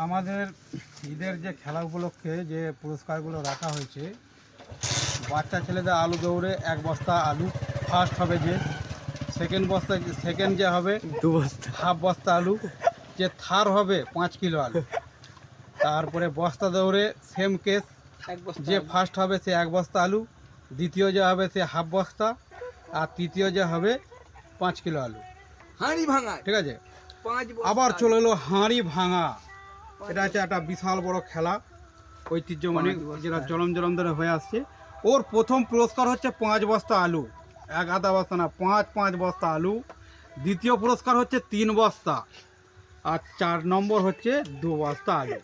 আমাদের ঈদের যে খেলা উপলক্ষে যে পুরস্কারগুলো রাখা হয়েছে, বাচ্চা ছেলেদের আলু দৌড়ে 1 বস্তা আলু ফার্স্ট হবে, যে সেকেন্ড যে হবে 2 বস্তা, হাফ বস্তা আলু, যে থার্ড হবে 5 কিলো আলু। তারপরে বস্তা দৌড়ে সেম কেস, যে ফার্স্ট হবে সে 1 বস্তা আলু, দ্বিতীয় যে হবে সে হাফ বস্তা, আর তৃতীয় যে হবে 5 কিলো আলু। হাঁড়ি ভাঙা, ঠিক আছে। আবার চলে এলো হাঁড়ি ভাঙা। এটা হচ্ছে একটা বিশাল বড় খেলা, ঐতিহ্যমানী, যেটা জলম জলম ধরে হয়ে আসছে। ওর প্রথম পুরস্কার হচ্ছে 5 বস্তা আলু, 1 আধা বস্তা না, 5 বস্তা আলু। দ্বিতীয় পুরস্কার হচ্ছে 3 বস্তা, আর 4 নম্বর হচ্ছে 2 বস্তা আলু।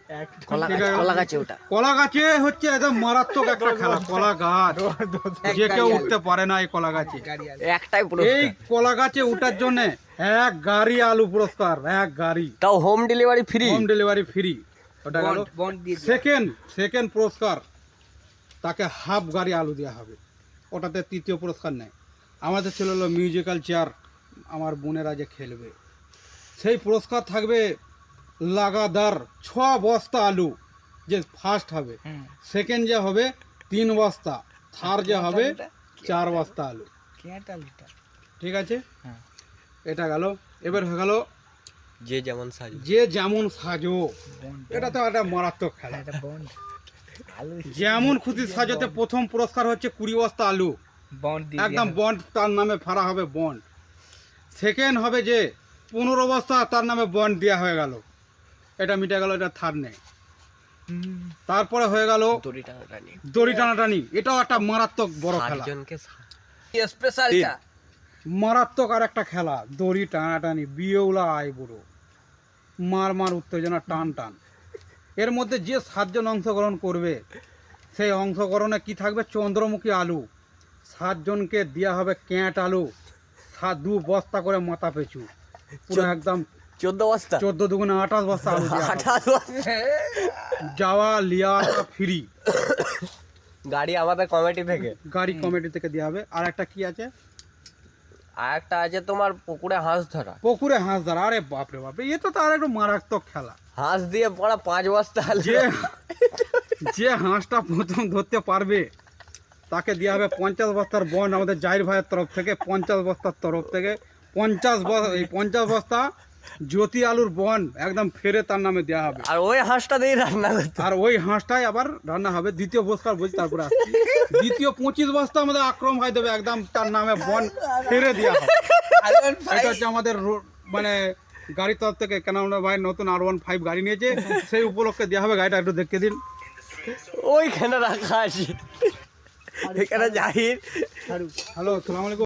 কলা গাছে হচ্ছে একদম মারাত্মক একটা খেলা। কলা গাছ যে কেউ উঠতে পারে না এই কলা গাছে। এই কলা গাছে উঠার জন্য 1 গাড়ি আলু পুরস্কার, 1 গাড়ি, তাও হোম ডেলিভারি ফ্রি। ওটা গেল সেকেন্ড পুরস্কার, তাকে হাফ গাড়ি আলু দেওয়া হবে, ওটাতে তৃতীয় পুরস্কার নেয়। আমাদের ছিল হলো মিউজিক্যাল চেয়ার, আমার বোনেরা যে খেলবে, সেই পুরস্কার থাকবে লাগাতার 6 বস্তা আলু, যে ফার্স্ট হবে। সেকেন্ড যে হবে 3 বস্তা, থার্ড যে হবে 4 বস্তা আলু। ঠিক আছে, এটা গেল। এবার হয়ে গেল যে যেমন সাজো। এটা তো একটা মারাত্মক খেলা, যেমন খুশি সাজোতে প্রথম পুরস্কার হচ্ছে 20 বস্তা আলু, একদম বন্ড, তার নামে ফাড়া হবে বন্ড। সেকেন্ড হবে যে 15 বস্তা, তার নামে বন্ড দেওয়া হয়ে গেল, এটা মিটে গেল, এটা থার্ড নেই। তারপরে হয়ে গেল দড়ি টানাটানি, এটাও একটা মারাত্মক বড় খেলা, মারাত্মক আর একটা খেলা, দড়ি টানাটানি। বিয়েউলা আয় বুড়ো, মার উত্তেজনা, টান টান। এর মধ্যে যে 7 জন অংশগ্রহণ করবে, সেই অংশগ্রহণে কি থাকবে, চন্দ্রমুখী আলু। 7 জনকে দেওয়া হবে ক্যাঁট আলু, 2 বস্তা করে মাথা পিছু, পুরো একদম 14 দুগুণে 28 বস্তা আলু দেওয়া হবে। যাওয়া লিয়া ফ্রি, গাড়ি আমাদের কমিটি থেকে দেওয়া হবে। আর একটা কি আছে, আরেকটা আছে তোমার পুকুরে হাঁস ধরা। আরে বাপরে বাপ, এ তো তার একটু মারাত্মক খেলা। হাঁস দিয়ে পড়া 5 বস্তা যে হাঁসটা প্রথম ধরতে পারবে, তাকে দেওয়া হবে 50 বস্তার বন্ড, আমাদের জাহির ভাইয়ের তরফ থেকে 50 বস্তার তরফ থেকে 50 বস্তা জ্যোতি আলুর বন্ড একদম ফেরে তার নামে দেওয়া হবে। আর ওই হাঁসটা দিয়ে রান্না করতে, আর ওই হাঁসটাই আবার রান্না হবে। দ্বিতীয় পুরস্কার বলছি, তারপরে আসছি। দ্বিতীয় 25 বস্তা আমাদের আক্রম ভাই দেবে, একদম তার নামে বন্ড ফেরে দেওয়া হবে। এটা হচ্ছে আমাদের মানে গাড়ির তরফ থেকে, কেন আমরা ভাই নতুন R15 গাড়ি নিয়েছে, সেই উপলক্ষে দেওয়া হবে। গাড়িটা একটু দেখতে দিন, ওইখানে রাখা আছে, এখানে জাহির। হ্যালো, আসসালামু আলাইকুম।